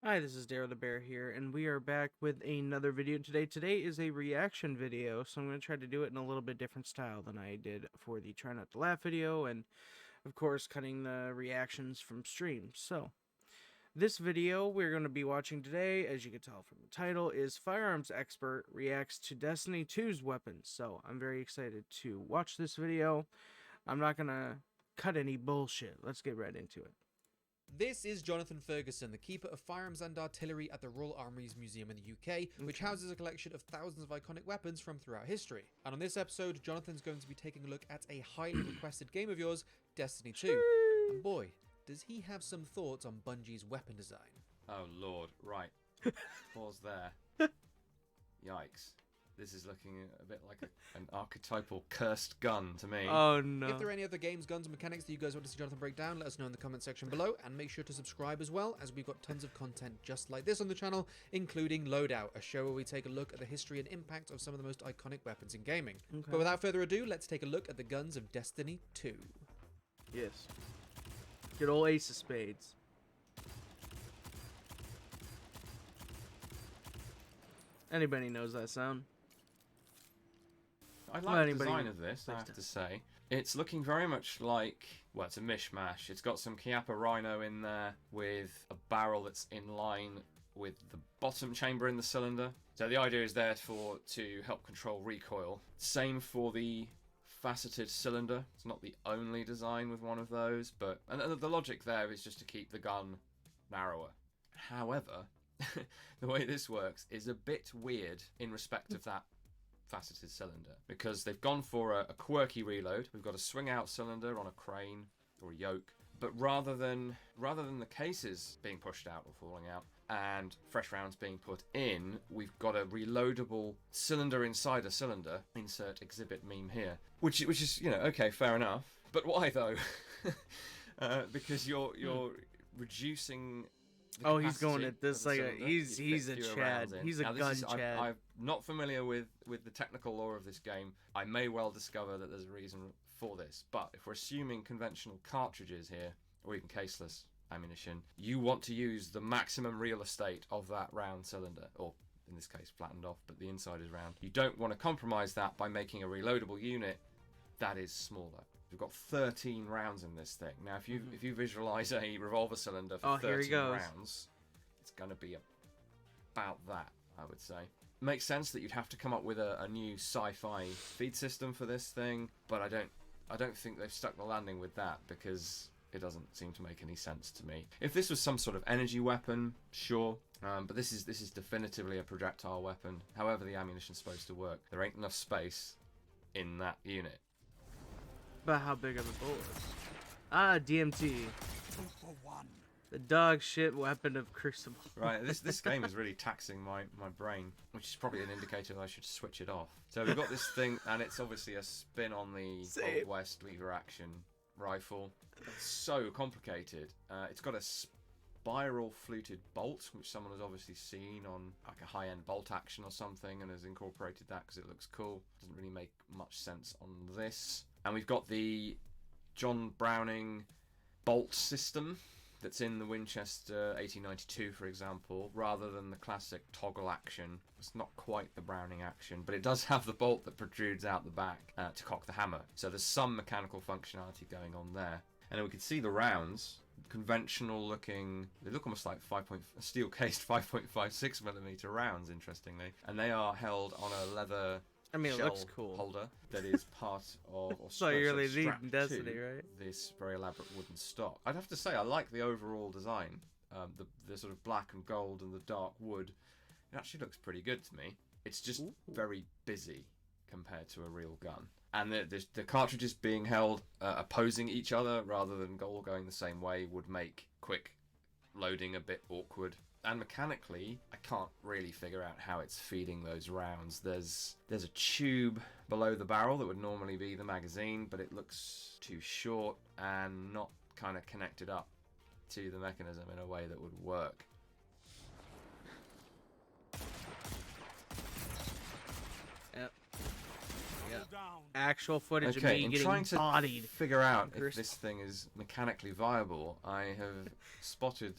Hi, this is Dero the Bear here, and we are back with another video today. Today is a reaction video, so I'm going to try to do it in a little bit different style than I did for the Try Not to Laugh video, and of course, cutting the reactions from streams. So, this video we're going to be watching today, as you can tell from the title, is Firearms Expert Reacts to Destiny 2's Weapons. So, I'm very excited to watch this video. I'm not going to cut any bullshit. Let's get right into it. This is Jonathan Ferguson, the keeper of firearms and artillery at the Royal Armouries Museum in the UK, which houses a collection of thousands of iconic weapons from throughout history. And on this episode, Jonathan's going to be taking a look at a highly requested game of yours, Destiny 2. And boy, does he have some thoughts on Bungie's weapon design. Oh lord, right. Pause there. Yikes. This is looking a bit like an archetypal cursed gun to me. Oh no. If there are any other games, guns, and mechanics that you guys want to see Jonathan break down, let us know in the comment section below, and make sure to subscribe as well, as we've got tons of content just like this on the channel, including Loadout, a show where we take a look at the history and impact of some of the most iconic weapons in gaming. Okay. But without further ado, let's take a look at the guns of Destiny 2. Yes. Good old Ace of Spades. Anybody knows that sound? I like the design of this, I have to say. It's looking very much like, well, it's a mishmash. It's got some Chiappa Rhino in there with a barrel that's in line with the bottom chamber in the cylinder. So the idea is therefore to help control recoil. Same for the faceted cylinder. It's not the only design with one of those, but and the logic there is just to keep the gun narrower. However, the way this works is a bit weird in respect of that faceted cylinder, because they've gone for a quirky reload. We've got a swing out cylinder on a crane or a yoke, but rather than the cases being pushed out or falling out and fresh rounds being put in, we've got a reloadable cylinder inside a cylinder. Insert exhibit meme here, which is, you know, okay, fair enough, but why though? Because you're reducing. Oh, he's going at this like he's a Chad. He's a gun Chad. I'm not familiar with the technical lore of this game. I may well discover that there's a reason for this. But if we're assuming conventional cartridges here, or even caseless ammunition, you want to use the maximum real estate of that round cylinder, or in this case flattened off, but the inside is round. You don't want to compromise that by making a reloadable unit that is smaller. We've got 13 rounds in this thing. Now, if you visualize a revolver cylinder for 13 rounds, it's going to be about that, I would say. Makes sense that you'd have to come up with a new sci-fi feed system for this thing, but I don't think they've stuck the landing with that, because it doesn't seem to make any sense to me. If this was some sort of energy weapon, sure, but this is definitively a projectile weapon. However the ammunition's supposed to work, there ain't enough space in that unit. But how big are the bullets? Ah, DMT. The dog shit weapon of Crucible. Right, this game is really taxing my brain, which is probably an indicator that I should switch it off. So we've got this thing, and it's obviously a spin on the Old West lever action rifle. It's so complicated. It's got a spiral fluted bolt, which someone has obviously seen on like a high-end bolt action or something, and has incorporated that because it looks cool. Doesn't really make much sense on this. And we've got the John Browning bolt system that's in the Winchester 1892, for example, rather than the classic toggle action. It's not quite the Browning action, but it does have the bolt that protrudes out the back to cock the hammer. So there's some mechanical functionality going on there. And then we can see the rounds, conventional looking, they look almost like steel cased 5.56mm rounds, interestingly. And they are held on a leather it looks cool holder that is part of, or so you're really strapped Destiny, to right? This very elaborate wooden stock. I'd have to say I like the overall design. The sort of black and gold and the dark wood. It actually looks pretty good to me. It's just very busy compared to a real gun. And the cartridges being held opposing each other rather than all going the same way would make quick loading a bit awkward. And mechanically, I can't really figure out how it's feeding those rounds. There's a tube below the barrel that would normally be the magazine, but it looks too short and not kind of connected up to the mechanism in a way that would work. Yep. Actual footage of me getting trying to bodied. figure out if this thing is mechanically viable, I have spotted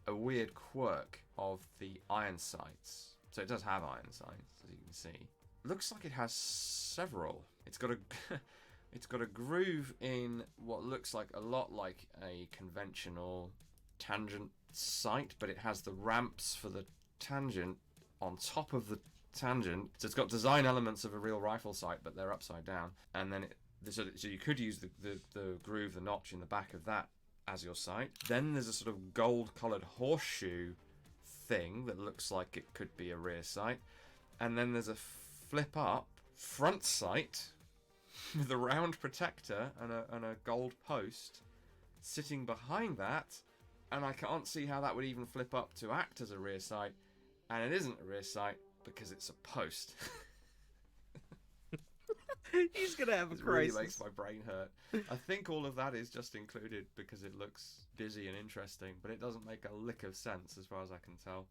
a weird quirk of the iron sights. So it does have iron sights, as you can see. Looks like it has several. It's got a it's got a groove in what looks like a lot like a conventional tangent sight, but it has the ramps for the tangent on top of the tangent. So it's got design elements of a real rifle sight, but they're upside down. And then so you could use the groove, the notch in the back of that as your sight. Then there's a sort of gold-coloured horseshoe thing that looks like it could be a rear sight. And then there's a flip-up front sight with a round protector and a gold post sitting behind that. And I can't see how that would even flip up to act as a rear sight. And it isn't a rear sight because it's a post. He's gonna have a It crisis. really makes my brain hurt. I think all of that is just included because it looks busy and interesting, but it doesn't make a lick of sense as far as I can tell.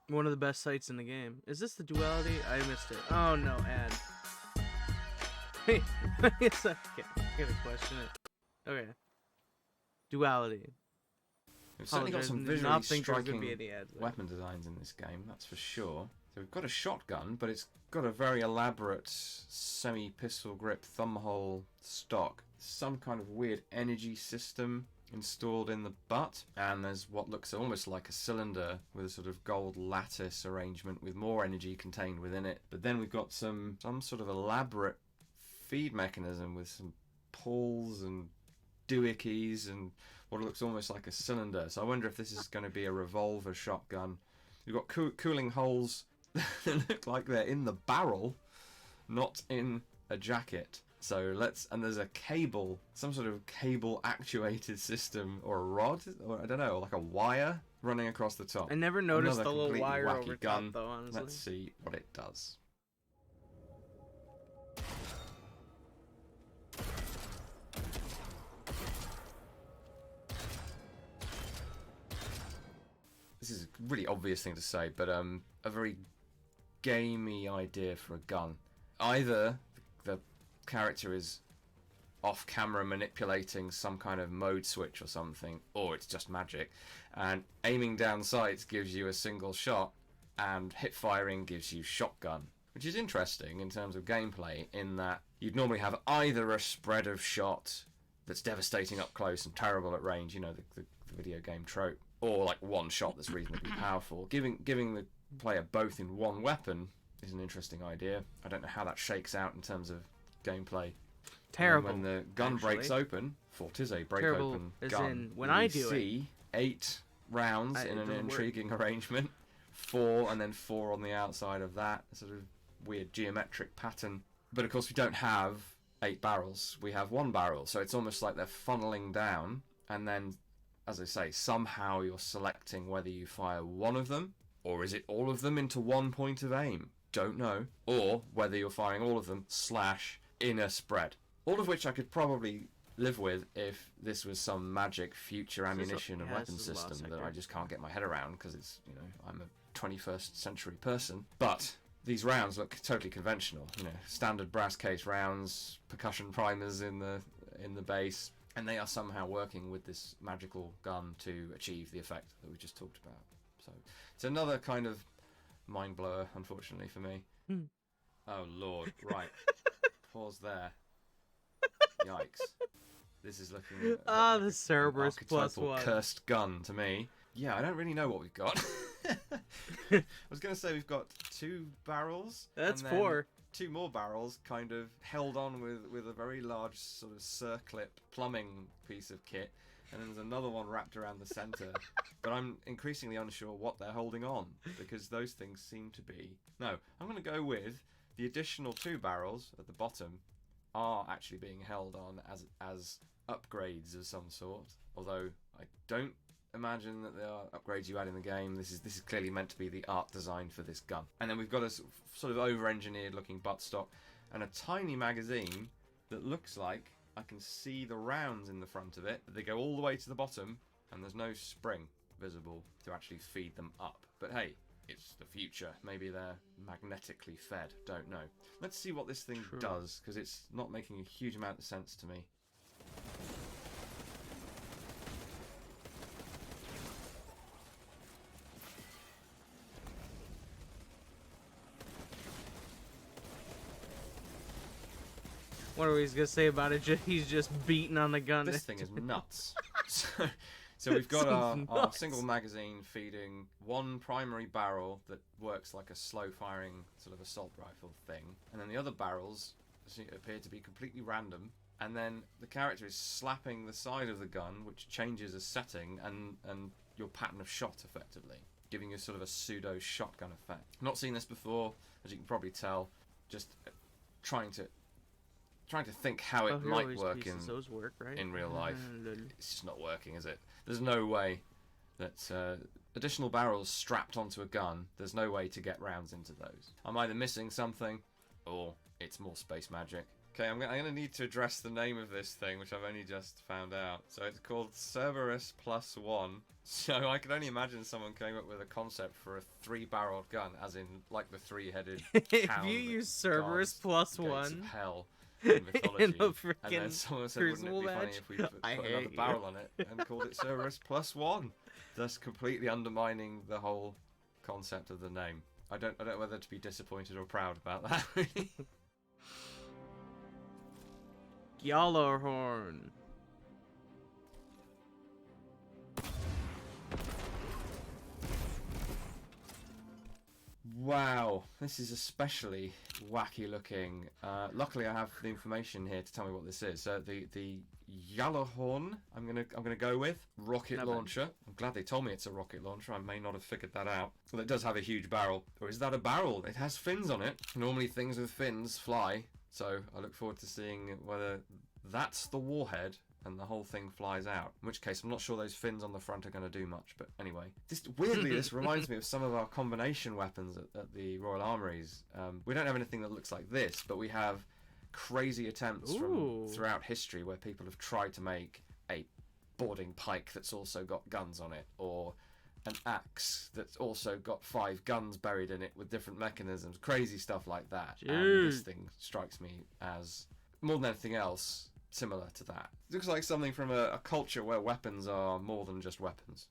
One of the best sights in the game. Is this the duality? I missed it. Oh no, ad. Hey, yes, I can't question it. Okay. Duality. We've certainly got some Apologize, visually not think there's gonna striking be any ads there. weapon designs in this game, that's for sure. So we've got a shotgun, but it's got a very elaborate semi-pistol grip thumbhole stock. Some kind of weird energy system installed in the butt, and there's what looks almost like a cylinder with a sort of gold lattice arrangement with more energy contained within it. But then we've got some sort of elaborate feed mechanism with some pulls and doohickeys and what looks almost like a cylinder. So I wonder if this is going to be a revolver shotgun. You've got cooling holes that look like they're in the barrel, not in a jacket. So and there's a cable, some sort of cable actuated system or a rod, or I don't know, like a wire running across the top. I never noticed Another the little completely wire wacky over gun. top, though, honestly. Let's see what it does. This is a really obvious thing to say, but a very gamey idea for a gun. Either the character is off-camera manipulating some kind of mode switch or something, or it's just magic, and aiming down sights gives you a single shot, and hip firing gives you shotgun, which is interesting in terms of gameplay, in that you'd normally have either a spread of shot that's devastating up close and terrible at range, you know, the video game trope, or like one shot that's reasonably powerful. Giving the player both in one weapon is an interesting idea. I don't know how that shakes out in terms of gameplay. Terrible. And when the gun breaks open, for it is a break Terrible open as gun, in when we I do see 8 rounds in it an doesn't work. intriguing arrangement, 4 and then 4 on the outside of that, sort of weird geometric pattern. But of course we don't have 8 barrels, we have 1 barrel, so it's almost like they're funneling down, and then, as I say, somehow you're selecting whether you fire one of them, or is it all of them into one point of aim? Don't know. Or whether you're firing all of them / in a spread. All of which I could probably live with if this was some magic future ammunition and weapon system that I just can't get my head around, because it's, you know, I'm a 21st century person. But these rounds look totally conventional, you know, standard brass case rounds, percussion primers in the base, and they are somehow working with this magical gun to achieve the effect that we just talked about. So it's another kind of mind blower, unfortunately for me. Oh Lord, right. Pause there. Yikes. This is looking the an Cerberus archetypal +1. cursed gun to me. Yeah, I don't really know what we've got. I was going to say we've got 2 barrels. That's and then 4. 2 more barrels kind of held on with a very large sort of circlip plumbing piece of kit. And then there's another one wrapped around the centre. But I'm increasingly unsure what they're holding on, because those things seem to be... No, I'm going to go with the additional 2 barrels at the bottom are actually being held on as upgrades of some sort. Although I don't imagine that they are upgrades you add in the game. This is clearly meant to be the art design for this gun. And then we've got a sort of over-engineered looking buttstock and a tiny magazine that looks like I can see the rounds in the front of it. They go all the way to the bottom, and there's no spring visible to actually feed them up. But hey, it's the future. Maybe they're magnetically fed. Don't know. Let's see what this thing does, because it's not making a huge amount of sense to me. What are we gonna say about it? He's just beating on the gun. This thing is nuts. So we've got our single magazine feeding one primary barrel that works like a slow firing sort of assault rifle thing, and then the other barrels appear to be completely random, and then the character is slapping the side of the gun, which changes a setting and your pattern of shot effectively, giving you sort of a pseudo shotgun effect. Not seen this before, as you can probably tell. Just trying to think how it might work in real life. It's just not working, is it? There's no way that additional barrels strapped onto a gun, there's no way to get rounds into those. I'm either missing something, or it's more space magic. Okay, I'm going to need to address the name of this thing, which I've only just found out. So it's called Cerberus Plus One. So I can only imagine someone came up with a concept for a 3-barreled gun, as in like the 3-headed If hound you use Cerberus Plus One hell in mythology, in a and then someone said, wouldn't it be funny if we put another barrel on it and called it Cerberus Plus One, thus completely undermining the whole concept of the name. I don't know whether to be disappointed or proud about that. Really. Gjallarhorn. Wow, this is especially wacky looking. Luckily, I have the information here to tell me what this is. So the Gjallarhorn, I'm gonna go with rocket launcher. I'm glad they told me it's a rocket launcher. I may not have figured that out. Well, it does have a huge barrel, or is that a barrel? It has fins on it. Normally, things with fins fly. So I look forward to seeing whether that's the warhead and the whole thing flies out. In which case, I'm not sure those fins on the front are going to do much. But anyway, weirdly, this reminds me of some of our combination weapons at the Royal Armouries. We don't have anything that looks like this, but we have crazy attempts from throughout history where people have tried to make a boarding pike that's also got guns on it, or an axe that's also got 5 guns buried in it with different mechanisms. Crazy stuff like that. And this thing strikes me as, more than anything else, similar to that. It looks like something from a culture where weapons are more than just weapons.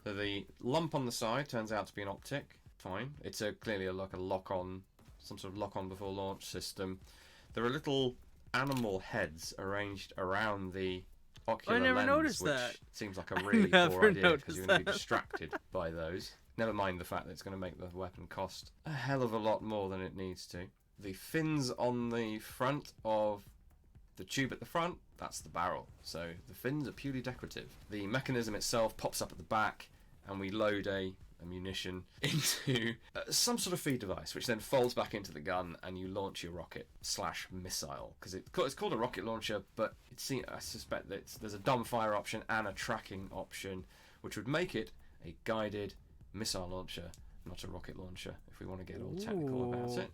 So the lump on the side turns out to be an optic. Fine. It's clearly like a lock-on, some sort of lock-on before launch system. There are little animal heads arranged around the ocular lens, noticed which that. seems like a really poor idea because you're going to be distracted by those. Never mind the fact that it's going to make the weapon cost a hell of a lot more than it needs to. The fins on the front of the tube at the front, that's the barrel. So the fins are purely decorative. The mechanism itself pops up at the back, and we load a munition into some sort of feed device, which then folds back into the gun, and you launch your rocket/missile. Because it's called a rocket launcher, but I suspect that there's a dumbfire option and a tracking option, which would make it a guided missile launcher, not a rocket launcher, if we want to get all technical about it.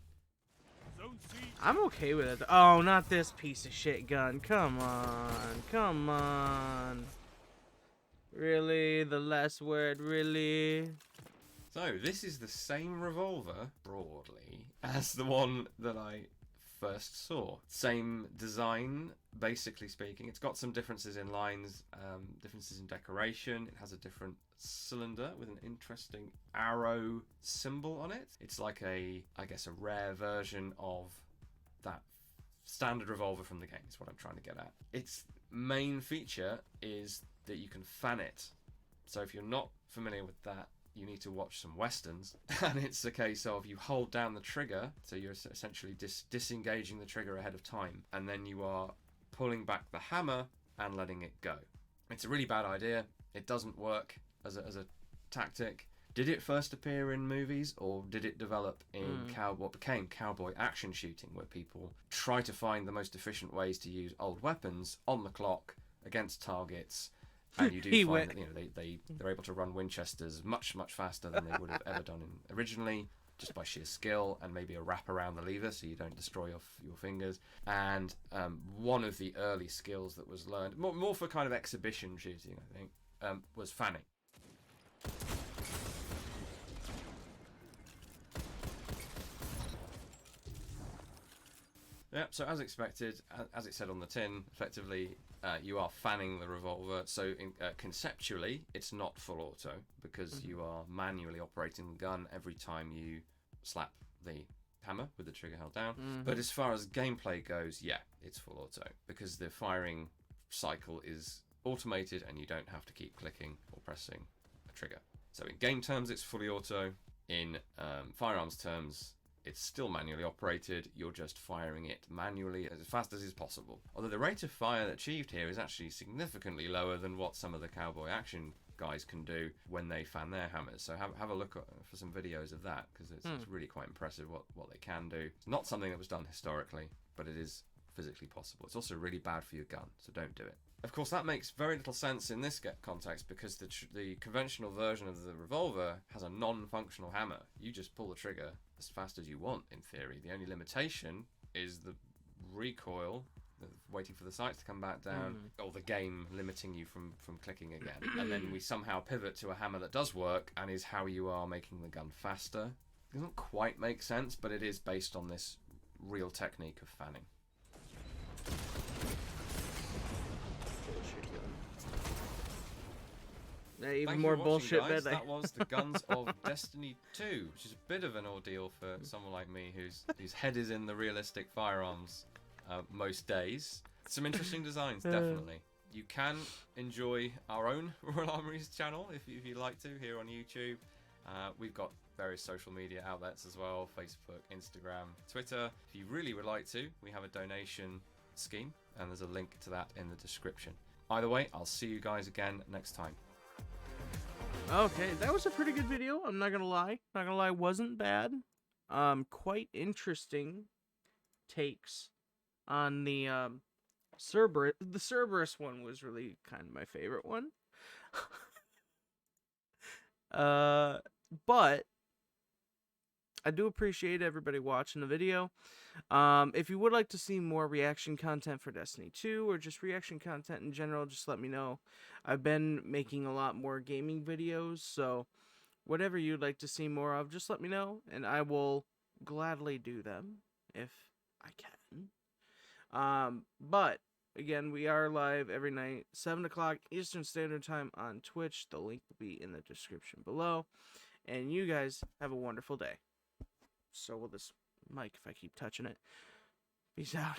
I'm okay with it. Oh, not this piece of shit gun. Come on. Come on. Really? The last word, really? So, this is the same revolver, broadly, as the one that I first saw. Same design, basically speaking. It's got some differences in lines, differences in decoration. It has a different cylinder with an interesting arrow symbol on it. It's like I guess a rare version of that standard revolver from the game, is what I'm trying to get at. Its main feature is that you can fan it. So if you're not familiar with that, you need to watch some westerns, and it's a case of you hold down the trigger, so you're essentially disengaging the trigger ahead of time, and then you are pulling back the hammer and letting it go. It's a really bad idea. It doesn't work as a tactic. Did it first appear in movies, or did it develop in what became cowboy action shooting, where people try to find the most efficient ways to use old weapons on the clock against targets? And you do find that they're able to run Winchesters much faster than they would have ever done originally, just by sheer skill and maybe a wrap around the lever so you don't destroy your fingers. And one of the early skills that was learned, more for kind of exhibition shooting, I think, was fanning. Yep, so as expected, as it said on the tin, effectively you are fanning the revolver. So conceptually, it's not full auto because you are manually operating the gun every time you slap the hammer with the trigger held down. But as far as gameplay goes, yeah, it's full auto because the firing cycle is automated and you don't have to keep clicking or pressing a trigger. So in game terms, it's fully auto. In firearms terms, it's still manually operated. You're just firing it manually as fast as is possible. Although the rate of fire achieved here is actually significantly lower than what some of the cowboy action guys can do when they fan their hammers. So have a look for some videos of that, because it's really quite impressive what they can do. It's not something that was done historically, but it is physically possible. It's also really bad for your gun, so don't do it. Of course, that makes very little sense in this context because the conventional version of the revolver has a non-functional hammer. You just pull the trigger as fast as you want, in theory. The only limitation is the recoil, waiting for the sights to come back down, or the game limiting you from clicking again. And then we somehow pivot to a hammer that does work and is how you are making the gun faster. It doesn't quite make sense, but it is based on this real technique of fanning. Even Thank more you for watching, bullshit, guys. man. That was the Guns of Destiny 2, which is a bit of an ordeal for someone like me whose head is in the realistic firearms most days. Some interesting designs, definitely. You can enjoy our own Royal Armouries channel if you like to here on YouTube. We've got various social media outlets as well, Facebook, Instagram, Twitter. If you really would like to, we have a donation scheme, and there's a link to that in the description. Either way, I'll see you guys again next time. Okay, that was a pretty good video. I'm not gonna lie. Not gonna lie, wasn't bad. Quite interesting takes on the Cerberus. The Cerberus one was really kind of my favorite one. But I do appreciate everybody watching the video. If you would like to see more reaction content for Destiny 2 or just reaction content in general, just let me know. I've been making a lot more gaming videos, so whatever you'd like to see more of, just let me know, and I will gladly do them if I can. But again, we are live every night, 7 o'clock Eastern Standard Time on Twitch. The link will be in the description below. And you guys have a wonderful day. So will this mic if I keep touching it. Peace out.